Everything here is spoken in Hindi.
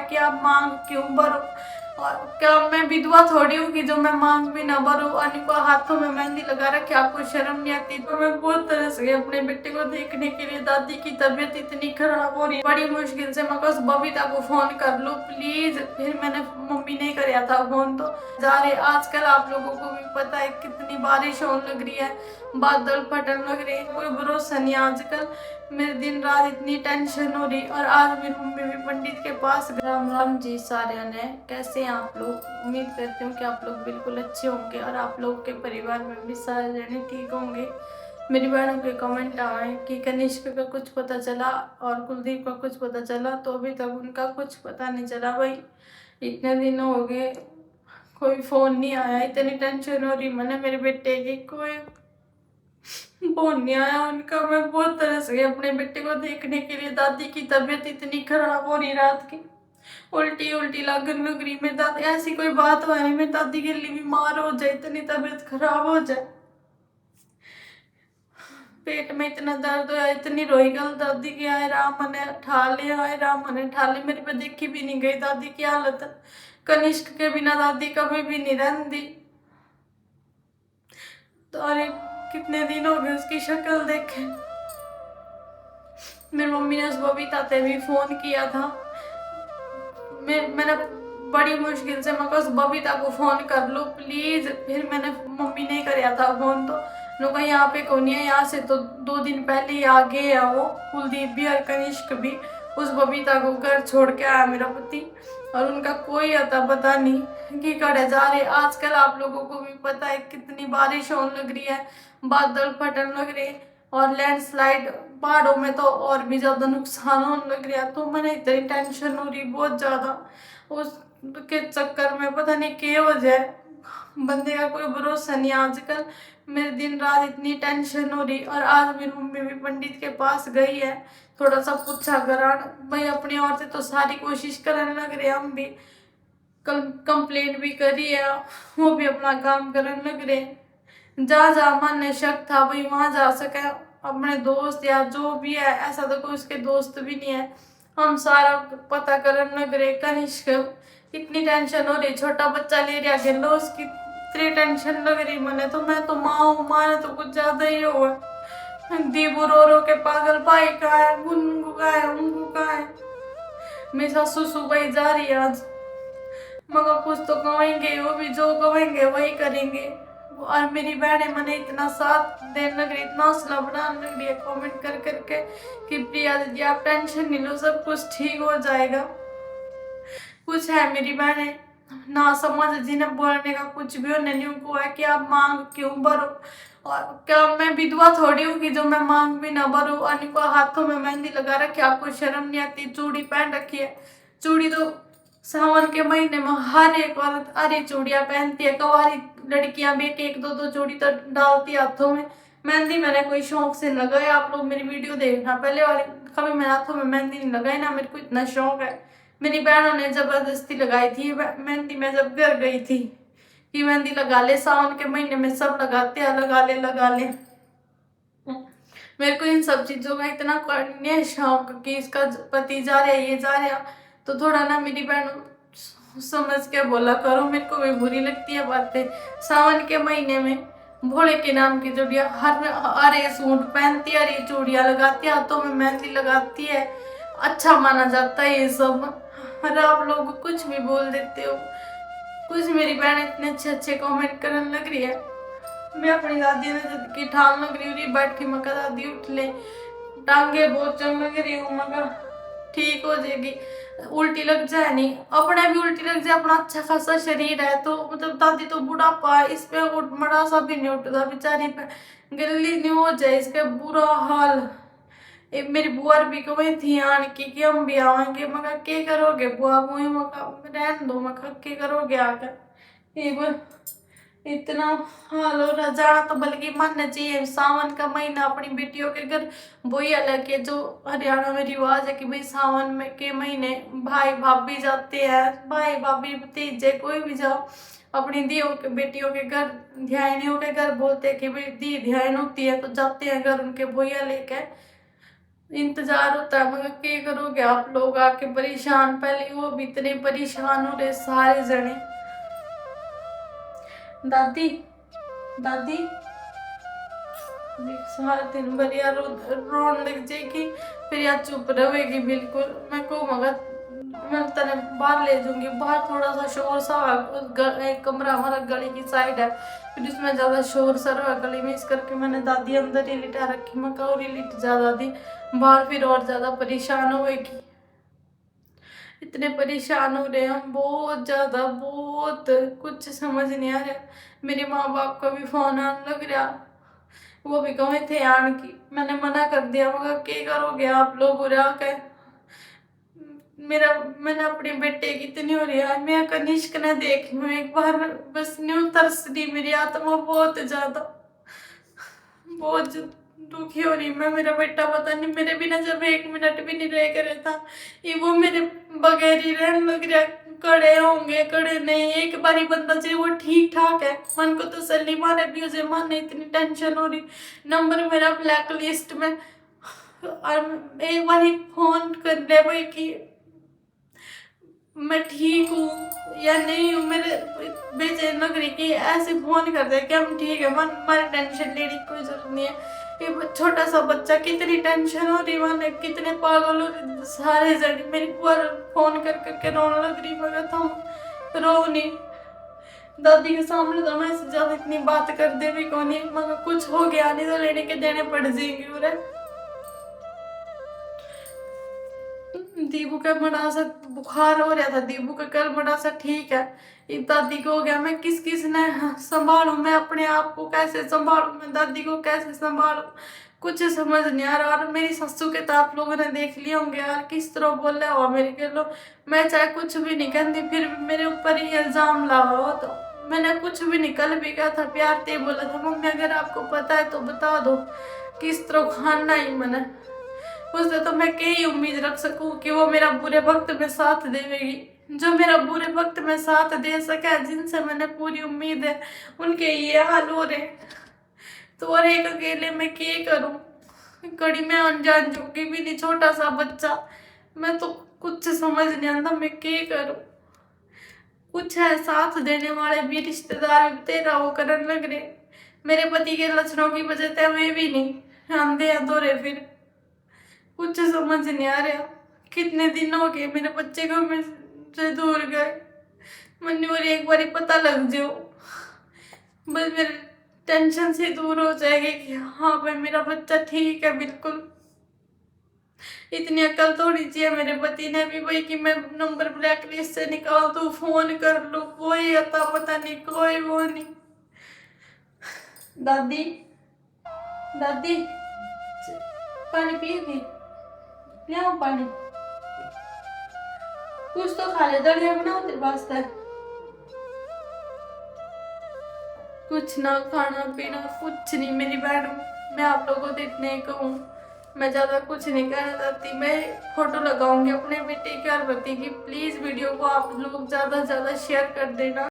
कि आप मांग क्यों भरो। और क्या मैं विधवा थोड़ी हूँ कि जो मैं मांग भी ना भरूँ। और इनको हाथों में मेहंदी लगा रखी, आपको शर्म नहीं आती। तो मैं बहुत तरस गई अपने बेटे को देखने के लिए। दादी की तबीयत इतनी खराब हो रही है, बड़ी मुश्किल से मैं बस बबीता को फोन कर लूँ प्लीज। फिर मैंने मम्मी ने कराया था फोन, तो जा रहे। आजकल आप लोगों को भी पता है कितनी बारिश होने लग रही है, बादल फटने लग रहे हैं, कोई भरोसा नहीं आजकल। मेरे दिन रात इतनी टेंशन हो रही। और आज मेरी मम्मी भी पंडित के पास। राम राम जी सारे ने, कैसे हैं आप लोग। उम्मीद करती हूँ कि आप लोग बिल्कुल अच्छे होंगे और आप लोग के परिवार में भी सारे जने ठीक होंगे। मेरी बहनों के कमेंट आए कि कनिष्क का कुछ पता चला और कुलदीप का कुछ पता चला, तो अभी तक उनका कुछ पता नहीं चला। भाई इतने दिन हो गए, कोई फोन नहीं आया, इतनी टेंशन हो रही मैंने मेरे बेटे की, कोई फोन नहीं आया उनका। मैं बहुत तरस गई अपने बेटे को देखने के लिए। दादी की तबीयत इतनी खराब हो रही, रात की उल्टी उल्टी लगन लग रही। मेरी दादी ऐसी कोई बात हो रही, मेरी दादी के लिए बीमार हो जाए, इतनी तबीयत खराब हो जाए, पेट में इतना दर्द हो, इतनी रोई गल दादी की। आए राम ने ठा ले, आए राम ने ठा ले। मेरे पे देखी भी नहीं गई दादी की हालत। कनिष्क के बिना दादी कभी भी नहीं रहती। तो अरे कितने दिन हो गए उसकी शक्ल देखे। मेरी मम्मी ने उस बबीता से भी फोन किया था। मैंने बड़ी मुश्किल से मैं बस बबीता को फोन कर लूँ प्लीज। फिर मैंने मम्मी ने कराया था फोन, तो लोग यहाँ पे कौन है। यहाँ से तो 2 दिन पहले ही आ गए है वो, कुलदीप भी और कनिष्क भी। उस बबीता को घर छोड़ के आया मेरा पति, और उनका कोई अता पता नहीं कि करे जा रहे। आजकल आप लोगों को भी पता है कितनी बारिश होने लग रही है, बादल फटने लग रहे हैं, और लैंडस्लाइड पहाड़ों में तो और भी ज्यादा नुकसान होने लग रहा। तो मैंने इतनी टेंशन हो रही बहुत ज्यादा, उस के चक्कर में पता नहीं क्या हो जाए, बंदे का कोई भरोसा नहीं आजकल। मेरे दिन रात इतनी टेंशन हो रही। और आज मेरी मम्मी भी पंडित के पास गई है, थोड़ा सा पूछा करा। भाई अपनी ओर से तो सारी कोशिश करने लग रहे, हम भी कंप्लेंट भी करी है, वो भी अपना काम करने लग रहे। जहाँ जहाँ मन में शक था भाई वहां जा सके। अपने दोस्त या जो भी है, ऐसा तो कोई उसके दोस्त भी नहीं है, हम सारा पता करने लग रहे। कनिष्क इतनी टेंशन हो रही, छोटा बच्चा ले रहा गेलो, उसकी इतनी टेंशन लग रही मैंने तो। मैं तो माँ हूँ, माँ ने तो कुछ ज्यादा ही हुआ। दीबू रो रो के पागल, भाई कहाँ है, गुनगु कहाँ है, उंगू कहाँ है। मेरी सासू सुबह जा रही है आज, मगर कुछ तो कमाएंगे, वो भी जो कमाएंगे वही करेंगे। और मेरी बहनें मैंने इतना साथ देने लग रही, इतना हौसला बढ़ाने लग रही है कमेंट कर करके कि प्रिया दीदी आप टेंशन नहीं लो, सब कुछ ठीक हो जाएगा। कुछ है मेरी बहनें ना समझ, जिन्हें बोलने का कुछ भी उन्हें नहीं को है कि आप मांग क्यों भरो। और क्या मैं विधवा थोड़ी हूँ कि जो मैं मांग भी ना भरूँ। और इनको हाथों में मेहंदी लगा रखी, आपको शर्म नहीं आती। चूड़ी पहन रखी है, चूड़ी तो सावन के महीने में हर एक औरत अरे चूड़ियां पहनती है। कवारी लड़कियां भी एक दो दो चूड़ी तो डालती है हाथों में। मेहंदी मैंने कोई शौक से लगाया, आप लोग मेरी वीडियो देखना पहले वाले, कभी मैंने हाथों में मेहंदी नहीं लगाई ना, मेरे को इतना शौक है। मेरी बहनों ने जबरदस्ती लगाई थी मेहंदी, मैं जब घर गई थी कि मेहंदी लगा ले, सावन के महीने में सब लगाते हैं, लगा ले लगा ले। मेरे को इन सब चीजों का इतना नहीं है शौक कि इसका पति जा रहा है, ये जा रहा, तो थोड़ा ना मेरी बहन समझ के बोला करो, मेरे को भी बुरी लगती है बातें। सावन के महीने में भोले के नाम की चूड़िया, हरे सूट पहनती है, हरी चूड़ियां लगाती है, हाथों में मेहंदी लगाती है, अच्छा माना जाता है ये सब। और आप लोग कुछ भी बोल देते हो। कुछ मेरी बहन इतने अच्छे अच्छे कमेंट करने लग रही है। मैं अपनी दादी ने जब की ठान लग रही बैठी, मगर दादी उठ ले, टांगे बहुत चंग लग रही हूँ, मगर ठीक हो जाएगी। उल्टी लग जाए नहीं, अपने भी उल्टी लग जाए, अपना अच्छा खासा शरीर है तो मतलब दादी तो बुढ़ापा है, इस पे बड़ा सा भी नहीं उठता बेचारी पे, गिल्ली नहीं हो जाए, इसका बुरा हाल। मेरी बुआ भी कही थी आन की कि हम भी आवेंगे, मगर क्या करोगे बुआ, मुझे मगर रहन दो, मगर क्या करोगे आकर। इतना हाल हो रहा, जाना तो बल्कि मानना चाहिए सावन का महीना अपनी बेटियों के घर। वही अलग है जो हरियाणा में रिवाज है कि भाई सावन में के महीने भाई भाभी जाते हैं, भाई भाभी भतीजे कोई भी जाओ अपनी दी के बेटियों के घर, ध्यानियों के घर बोलते हैं कि भाई दी ध्यान होती है तो जाते हैं घर उनके भैया लेके। इंतजार होता है मगर क्या करोगे आप लोग आके परेशान, पहले वो भी इतने परेशान हो रहे सारे जने। दादी दादी देख सारा दिन भर यार रोन लग जाएगी, फिर यार चुप रहेगी बिल्कुल। मैं को मगर मैं तेरे बाहर ले जाऊंगी, बाहर थोड़ा सा शोर सा एक कमरा हमारा गली की साइड है, फिर उसमें ज्यादा शोर सा रहा गली में, इस करके मैंने दादी अंदर ही लिटा रखी। मैं और ही लिट जा दादी बाहर, फिर और ज्यादा परेशान होएगी। इतने परेशान हो रहे हैं बहुत ज्यादा, बहुत कुछ समझ नहीं आ रहा। मेरे माँ बाप का भी फोन आने लग रहा, वो भी कहे थे आने की, मैंने मना कर दिया। मगर क्या करोगे आप लोग उड़ा के, मेरा मैंने अपने बेटे की इतनी हो रही है, मैं कनिष्क ने देखी हूँ एक बार, बस न्यू तरस रही मेरी आत्मा बहुत ज्यादा, बहुत दुखी हो रही मैं। मेरा बेटा पता नहीं मेरे बिना जब एक मिनट भी नहीं रह करे था, ये वो मेरे बगैर ही रहने लग रहा। कड़े होंगे कड़े नहीं, एक बारी बंदा चाहिए वो ठीक ठाक है, मन को तसल्ली मारे भी उसे माने, इतनी टेंशन हो रही। नंबर मेरा ब्लैक लिस्ट में, और एक बार ही फोन कर ले भाई कि मैं ठीक हूँ या नहीं हूँ। मेरे बेचैन लग रही कि ऐसे फोन कर दे कि हम ठीक है, मन हमारी टेंशन लेने की कोई जरूरत नहीं है। ये छोटा सा बच्चा, कितनी टेंशन हो रही, मैंने कितने पागल हो रहे सारे जने। मेरी बुआ फोन कर करके रोने लग रही, मगर तुम रो नहीं। दादी के सामने तो मैं इससे ज्यादा इतनी बात कर दे भी कौन नहीं, मगर कुछ हो गया नहीं तो लेने के देने पड़ जाएंगे उरे। दीबू का बड़ा सा बुखार हो रहा था, दीबू का कल बड़ा सा ठीक है, दादी को हो गया। मैं किस किस ने संभालू, मैं अपने आप को कैसे संभालू, मैं दादी को कैसे संभालू, कुछ समझ नहीं आ रहा। और मेरी ससु के तो आप लोगों ने देख लिए होंगे यार, किस तरह बोल रहे हो मेरे के लोग। मैं चाहे कुछ भी नहीं कहती, फिर भी मेरे ऊपर ही इल्जाम लगा हो। तो मैंने कुछ भी निकल भी गया था, प्यार से बोला था मम्मी अगर आपको पता है तो बता दो किस तरह खाना ही मैंने। उससे तो मैं क्या ही उम्मीद रख सकूं कि वो मेरा बुरे वक्त में साथ देगी, जो मेरा बुरे वक्त में साथ दे सके, जिनसे मैंने पूरी उम्मीद है, उनके ये हाल हो रहे। तो और एक अकेले मैं क्या करूं, कड़ी में अनजान चुकी भी नहीं, छोटा सा बच्चा, मैं तो कुछ समझ नहीं आता मैं क्या करूं। कुछ है साथ देने वाले भी, रिश्तेदार भी तेरा वो करने लग रहे। मेरे पति के लक्षणों की वजह से मैं भी नहीं आंधे अधूरे, फिर कुछ समझ नहीं आ रहा। कितने दिन हो गए मेरे बच्चे को मुझसे दूर गए, मैंने और एक बार पता लग जाओ बस मेरे टेंशन से दूर हो जाएगी कि हाँ भाई मेरा बच्चा ठीक है बिल्कुल। इतनी अकल थोड़ी चाहिए मेरे पति ने भी भाई कि मैं नंबर ब्लैक लिस्ट से निकाल दूँ, फोन कर लूँ, कोई अता पता नहीं, कोई वो नहीं। दादी दादी पानी पिएगी, ले आओ पानी, कुछ तो खा ले, दलिया बनाओ तेरे वास्ते। कुछ ना खाना पीना कुछ नहीं मेरी बहन, मैं आप लोगों को इतने कहूँ, मैं ज़्यादा कुछ नहीं कहना चाहती। मैं फोटो लगाऊंगी अपने बेटे की और पति की, प्लीज़ वीडियो को आप लोग ज़्यादा से ज़्यादा शेयर कर देना।